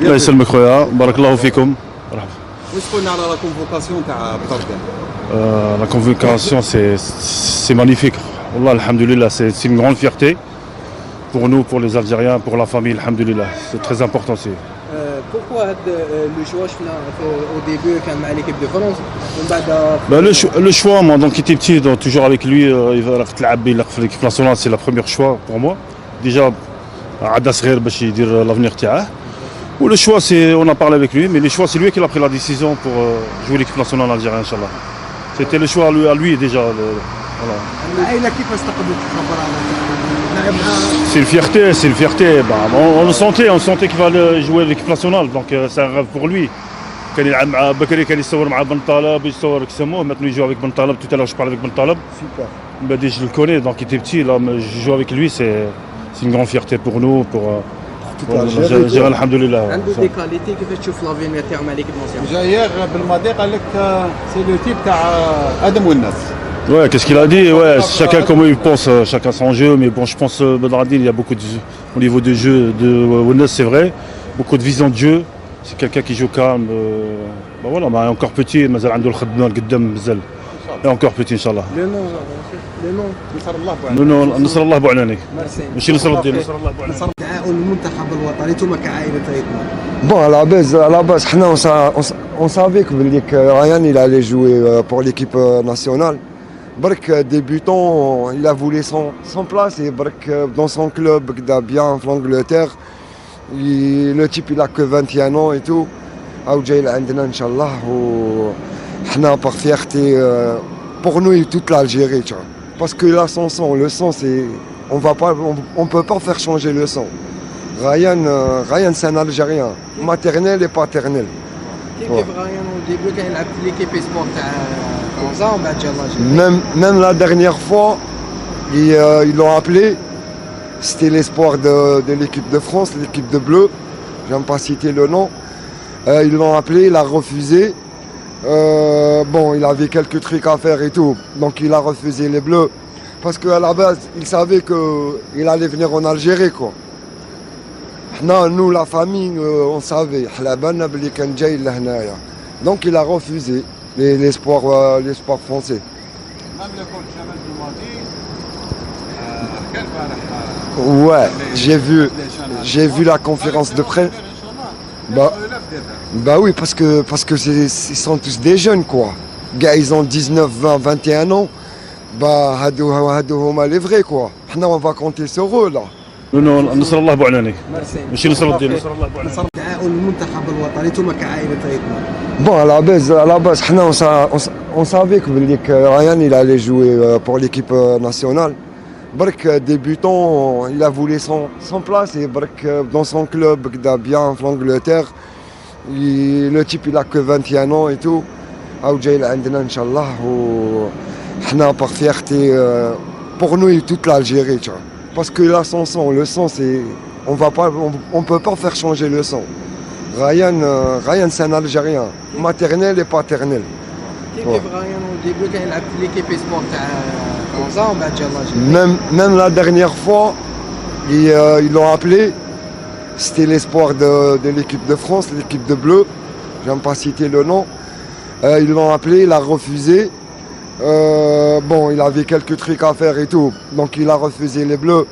الله يسلمك خويا بارك الله فيكم. واش قلنا على لا كونفوكاسيون تاع بطرده؟ La convocation c'est magnifique. Wallah, alhamdoulilah, c'est une grande fierté pour nous, pour les Algériens, pour la famille, alhamdoulilah. C'est très important aussi. Pourquoi le choix au début كان مع l'équipe de France ومن بعد Le choix, moi, donc, qui était petit, donc, toujours avec lui, il va l'équipe nationale, c'est la première choix pour moi. Déjà, عدا صغير باش يدير l'avenir تاعه. Ou le choix, on a parlé avec lui, mais le choix, c'est lui qui a pris la décision pour jouer l'équipe nationale algérienne, Inch'Allah. C'était le choix à lui déjà. Voilà. C'est une fierté. Bah, on le sentait qu'il va jouer l'équipe nationale, donc c'est un rêve pour lui. كان يلعب مع بكري كان يصور مع بن طالب يصور كسموه maintenant il joue avec Ben Taleb tout à l'heure je parle avec Ben Taleb super bah, je le connais donc il était petit là mais je joue avec lui c'est une grande fierté pour nous pour l'Algérie alhamdoulilah عنده دي كاليتي كيفاش تشوف لافينير تاعو مع ليكيب ناسيونال جاير بالماضي قال لك سي لو تيب تاع ادم والناس. Ouais, qu'est-ce qu'il a dit? Ouais, chacun comment il pense, chacun son jeu, mais bon, je pense Bedradine, il y a beaucoup de au niveau de jeu de Ounas, c'est vrai, beaucoup de vision de jeu. C'est quelqu'un qui joue calme. Bah voilà, mais encore petit, مازال عنده الخدمة القدام مازال. Et encore petit, Inch'Allah. Le nom نصر الله بوعناني. ماشي نصر الدين. تعاون المنتخب الوطني انتم كعائله ريتنا. Bon, à la base, on savait que Ryan il allait jouer pour l'équipe nationale. Brek débutant, il a voulu son place et Brek dans son club bien en Angleterre. Le type il a que 21 ans et tout. Aoudjaïl عندنا إن شاء الله وحنا par fierté pour nous et toute l'Algérie, tu vois. Parce que là son sang, le sang c'est on peut pas faire changer le sang. Ryan c'est un Algérien, maternel et paternel. كيف رايان au début كان يلعب في ليكيب سبور تاع فرنسا ومن بعد جا الجيري. Même la dernière fois, ils l'ont appelé. C'était l'espoir de l'équipe de France, l'équipe de bleu. J'aime pas citer le nom. Ils l'ont appelé, il a refusé. Bon, il avait quelques trucs à faire et tout. Donc il a refusé les bleus. Parce qu'à la base, il savait qu'il allait venir en Algérie, quoi. Non, nous, la famille, on savait. Donc il a refusé l'espoir français. Ouais, j'ai vu la conférence de presse. Bah oui, parce que ils sont tous des jeunes, quoi. Gars, ils ont 19, 20, 21 ans. Bah, hadou les vrais, quoi. On va compter sur eux, là. نصر الله بوعناني. ماشي نصر الدين. تعاون المنتخب الوطني انتم كعائله ريتنا. Bon, à la base, on savait que Ryan il allait jouer pour l'équipe nationale. Brek débutant, il a voulu son place et Brek dans son club bien en Angleterre. Le type il a que 21 ans et tout. Aoudjaïl عندنا إن شاء الله وحنا par fierté pour nous et toute l'Algérie, tu vois. Parce que là son sang, le sang c'est on peut pas faire changer le sang. Ryan c'est un Algérien, maternel et paternel. كيف رايان au début كان يلعب في ليكيب سبور تاع فرنسا ومن بعد جا الجيري. Même la dernière fois, ils l'ont appelé. C'était l'espoir de l'équipe de France, l'équipe de bleu. J'aime pas citer le nom. Ils l'ont appelé, il a refusé. Bon, il avait quelques trucs à faire et tout. Donc il a refusé les bleus.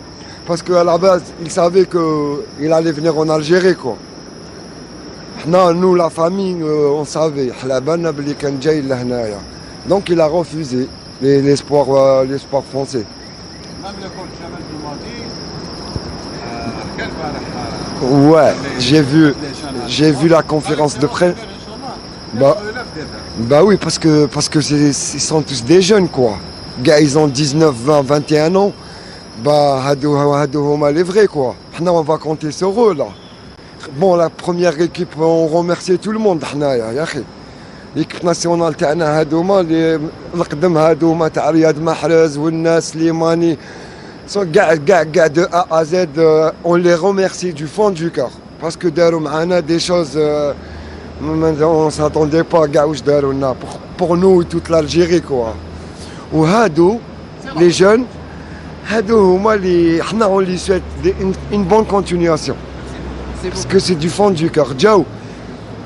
Parce qu'à la base, il savait qu'il allait venir en Algérie, quoi. Non, nous, la famille, on savait. Donc il a refusé l'espoir français. Ouais, j'ai vu la conférence de presse. Bah oui, parce que ils sont tous des jeunes, quoi. Gars, ils ont 19, 20, 21 ans. Bah, hadou les vrais, quoi. On va compter sur eux, là. Bon, la première équipe, on remercie tout le monde. L'équipe nationale تاعنا هادوما اللي القدم هادوما تاع رياض محرز والناس سليماني كاع de A à Z, on les remercie du fond du cœur parce que داروا معنا des choses on s'attendait pas كاع واش داروا لنا pour nous toute l'Algérie, quoi. وهادو les jeunes هادو هما اللي حنا on les souhaite une bonne continuation. Parce que c'est du fond du cœur. Djaou,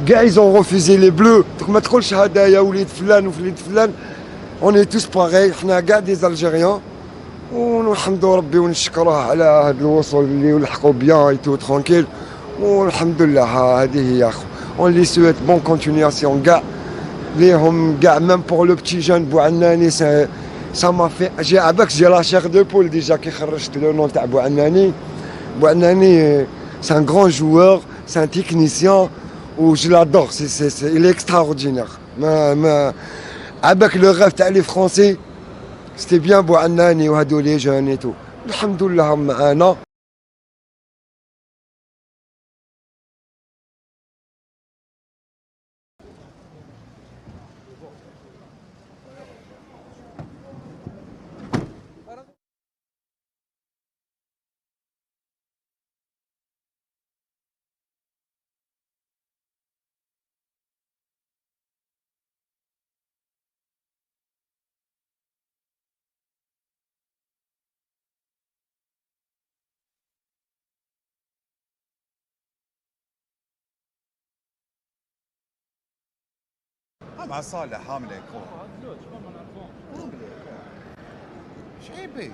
gars, ils ont refusé les bleus. Donc, ma تقولش هدايا وليد فلان ووليد فلان. On est tous pareils. حنا كاع des Algériens. ونحمدوا ربي ونشكروه على هذا الوصول اللي ولحقوا بيان et tout tranquille. والحمد لله هذه هي اخو. On les souhaite bonne continuation كاع. ليهم كاع même pour le petit jeune Bouannani ça m'a fait j'ai la chair de poule déjà qui خرجت le nom تاع Bouannani. Bouannani c'est un grand joueur, c'est un technicien où je l'adore, il est extraordinaire. Avec le rêve تاع les Français, c'était bien Bouannani وهادو les jeunes et tout. Alhamdoulilah هم معانا. مع صالح عامل هيك شعيبي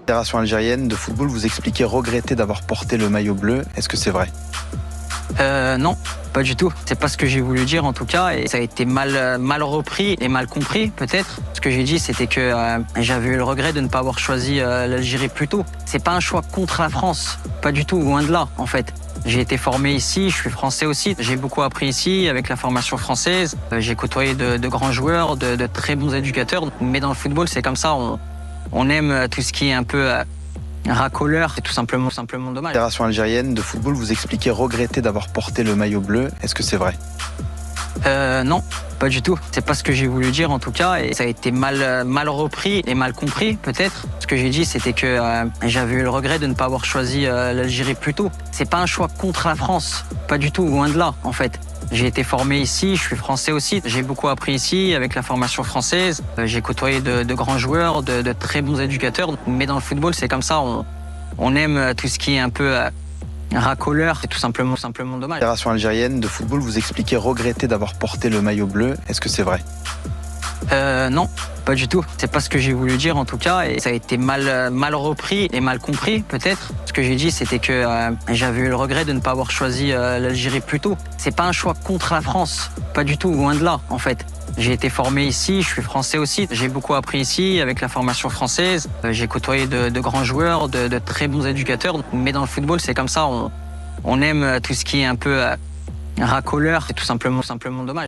La Fédération algérienne de football vous expliquait regretter d'avoir porté le maillot bleu. Est-ce que c'est vrai? Non, pas du tout. C'est pas ce que j'ai voulu dire en tout cas, et ça a été mal repris et mal compris peut-être. Ce que j'ai dit, c'était que j'avais eu le regret de ne pas avoir choisi l'Algérie plus tôt. C'est pas un choix contre la France, pas du tout, loin de là en fait. J'ai été formé ici, je suis français aussi. J'ai beaucoup appris ici avec la formation française. J'ai côtoyé de grands joueurs, de très bons éducateurs. Mais dans le football, c'est comme ça. On aime tout ce qui est un peu racoleur. C'est tout simplement dommage. La Fédération algérienne de football vous expliquait regretter d'avoir porté le maillot bleu. Est-ce que c'est vrai? Non, pas du tout. C'est pas ce que j'ai voulu dire en tout cas, et ça a été mal repris et mal compris peut-être. Ce que j'ai dit, c'était que j'avais eu le regret de ne pas avoir choisi l'Algérie plus tôt. C'est pas un choix contre la France, pas du tout, loin de là en fait. J'ai été formé ici, je suis français aussi. J'ai beaucoup appris ici avec la formation française. J'ai côtoyé de grands joueurs, de très bons éducateurs. Mais dans le football, c'est comme ça. On aime tout ce qui est un peu racoleur. C'est tout simplement dommage. La Fédération algérienne de football vous expliquait regretter d'avoir porté le maillot bleu. Est-ce que c'est vrai? Non, pas du tout. C'est pas ce que j'ai voulu dire en tout cas, et ça a été mal repris et mal compris peut-être. Ce que j'ai dit, c'était que j'avais eu le regret de ne pas avoir choisi l'Algérie plus tôt. C'est pas un choix contre la France, pas du tout, loin de là en fait. J'ai été formé ici, je suis français aussi. J'ai beaucoup appris ici avec la formation française. J'ai côtoyé de grands joueurs, de très bons éducateurs. Mais dans le football, c'est comme ça. On aime tout ce qui est un peu racoleur. C'est tout simplement dommage.